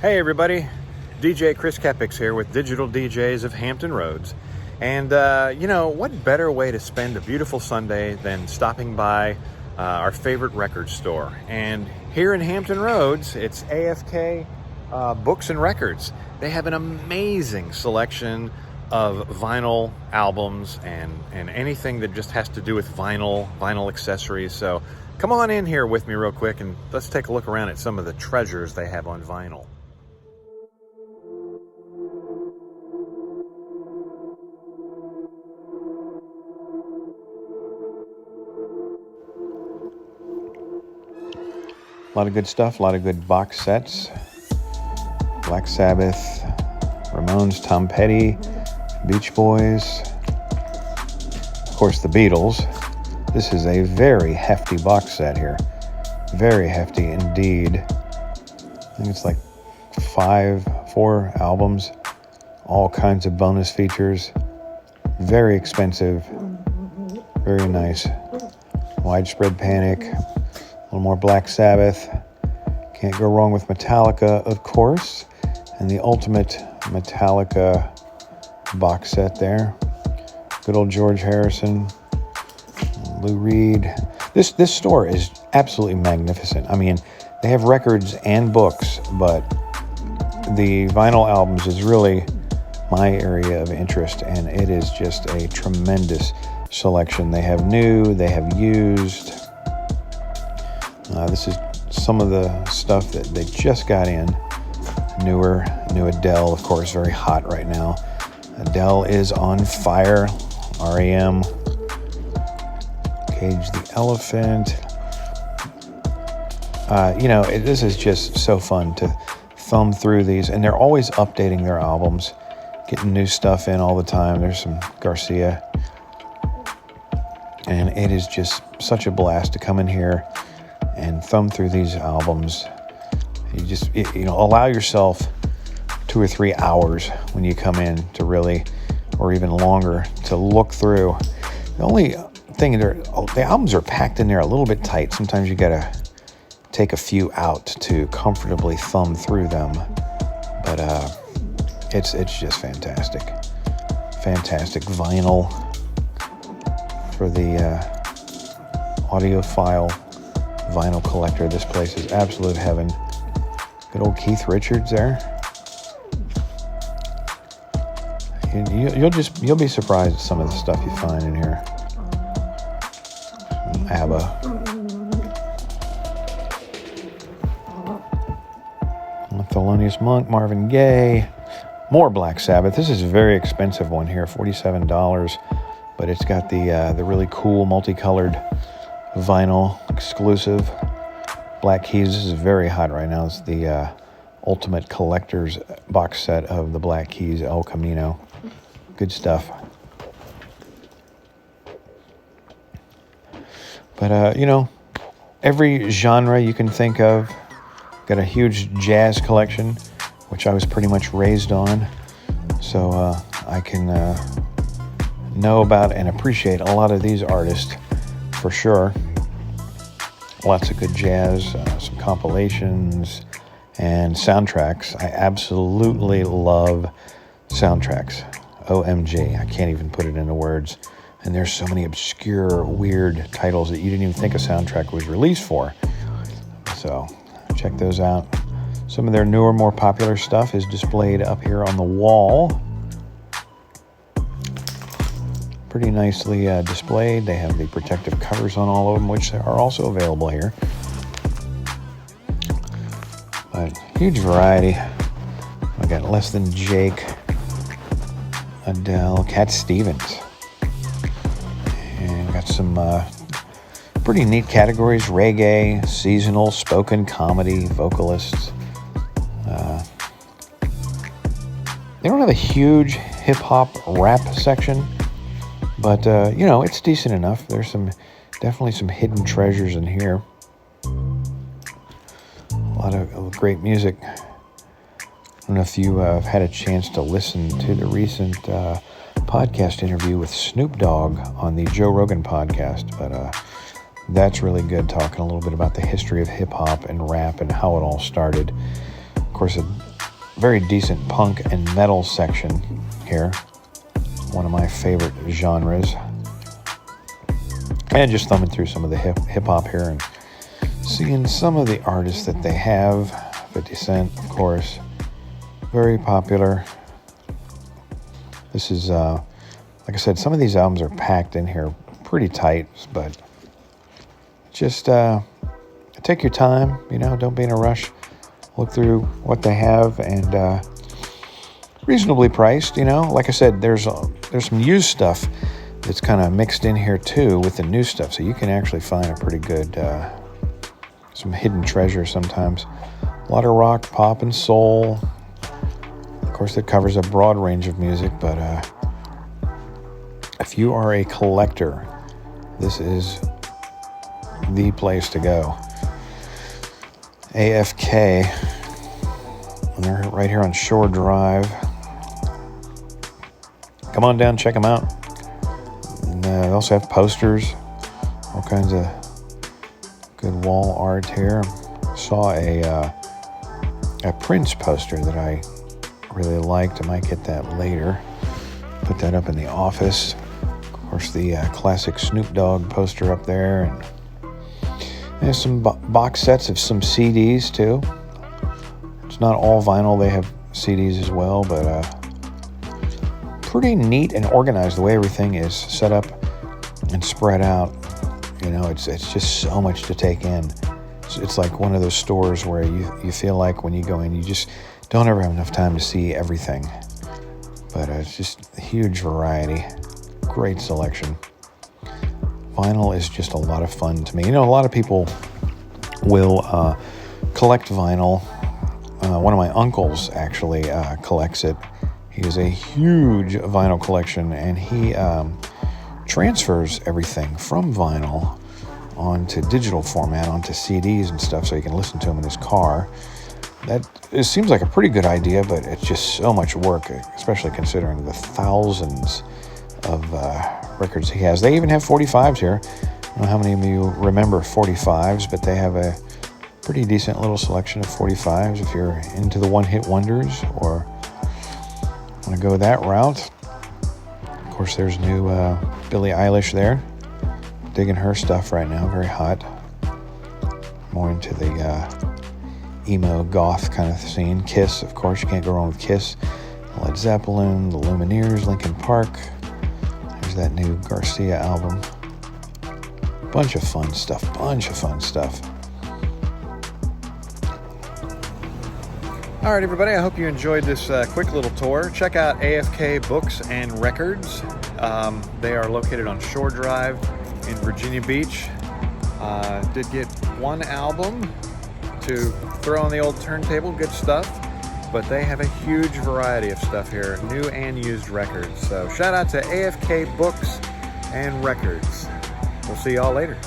Hey everybody, DJ Chris Kepics here with Digital DJs of Hampton Roads. And what better way to spend a beautiful Sunday than stopping by our favorite record store. And here in Hampton Roads, it's AFK Books and Records. They have an amazing selection of vinyl albums and anything that just has to do with vinyl accessories. So come on in here with me real quick and let's take a look around at some of the treasures they have on vinyl. A lot of good stuff, a lot of good box sets. Black Sabbath, Ramones, Tom Petty, Beach Boys, of course the Beatles. This is a very hefty box set here. Very hefty indeed. I think it's like 4 albums, all kinds of bonus features. Very expensive, very nice. Widespread Panic, a little more Black Sabbath. Can't go wrong with Metallica, of course. And the ultimate Metallica box set there. Good old George Harrison, Lou Reed. This store is absolutely magnificent. I mean, they have records and books, but the vinyl albums is really my area of interest, and it is just a tremendous selection. They have new, they have used. This is some of the stuff that they just got in. New Adele, of course, very hot right now. Adele is on fire. R.E.M. Cage the Elephant. This is just so fun to thumb through these, and they're always updating their albums, getting new stuff in all the time. There's some Garcia, and it is just such a blast to come in here and thumb through these albums. You just, allow yourself 2 or 3 hours when you come in to really, or even longer, to look through. The only thing, the albums are packed in there a little bit tight. Sometimes you gotta take a few out to comfortably thumb through them. But it's just fantastic. Fantastic vinyl for the audiophile vinyl collector. This place is absolute heaven. Good old Keith Richards there. You'll be surprised at some of the stuff you find in here. ABBA. Thelonious Monk, Marvin Gaye. More Black Sabbath. This is a very expensive one here, $47, but it's got the really cool multicolored vinyl exclusive. Black Keys. This is very hot right now. It's the ultimate collector's box set of the Black Keys, El Camino. Good stuff. But, every genre you can think of. Got a huge jazz collection, which I was pretty much raised on. So I can know about and appreciate a lot of these artists for sure. Lots of good jazz, some compilations, and soundtracks. I absolutely love soundtracks. OMG, I can't even put it into words. And there's so many obscure, weird titles that you didn't even think a soundtrack was released for. So check those out. Some of their newer, more popular stuff is displayed up here on the wall. Pretty nicely displayed. They have the protective covers on all of them, which are also available here. But huge variety. I got Less Than Jake, Adele, Cat Stevens. And got some pretty neat categories: reggae, seasonal, spoken comedy, vocalists. They don't have a huge hip-hop rap section, but, it's decent enough. There's definitely some hidden treasures in here. A lot of great music. I don't know if you have had a chance to listen to the recent podcast interview with Snoop Dogg on the Joe Rogan podcast, but that's really good, talking a little bit about the history of hip-hop and rap and how it all started. Of course, very decent punk and metal section here. One of my favorite genres. And just thumbing through some of the hip-hop here and seeing some of the artists that they have. 50 Cent, of course, very popular. This is, like I said, some of these albums are packed in here pretty tight, but just take your time, you know, don't be in a rush. Look through what they have, and reasonably priced, you know. Like I said, there's some used stuff that's kind of mixed in here too with the new stuff, so you can actually find a pretty good, some hidden treasure sometimes. A lot of rock, pop, and soul. Of course, it covers a broad range of music, but if you are a collector, this is the place to go. AFK, and they're right here on Shore Drive. Come on down, check them out. And they also have posters, all kinds of good wall art here. Saw a Prince poster that I really liked. I might get that later. Put that up in the office. Of course, the classic Snoop Dogg poster up there, and there's some box sets of some CDs too. It's not all vinyl; they have CDs as well, but pretty neat and organized the way everything is set up and spread out. You know, it's just so much to take in. It's like one of those stores where you feel like when you go in, you just don't ever have enough time to see everything. But it's just a huge variety, great selection. Vinyl is just a lot of fun to me. You know, a lot of people will collect vinyl. One of my uncles actually collects it. He has a huge vinyl collection, and he transfers everything from vinyl onto digital format, onto CDs and stuff, so you can listen to them in his car. It seems like a pretty good idea, but it's just so much work, especially considering the thousands of records he has. They even have 45s here. I don't know how many of you remember 45s, but they have a pretty decent little selection of 45s if you're into the one-hit wonders or want to go that route. Of course, there's new Billie Eilish there. Digging her stuff right now, very hot. More into the emo goth kind of scene. Kiss, of course, you can't go wrong with Kiss. Led Zeppelin, the Lumineers, Linkin Park. There's that new Garcia album. Bunch of fun stuff. All right, everybody, I hope you enjoyed this quick little tour. Check out AFK Books and Records. They are located on Shore Drive in Virginia Beach. Did get one album to throw on the old turntable, good stuff, but they have a huge variety of stuff here, new and used records. So shout out to AFK Books and Records. We'll see y'all later.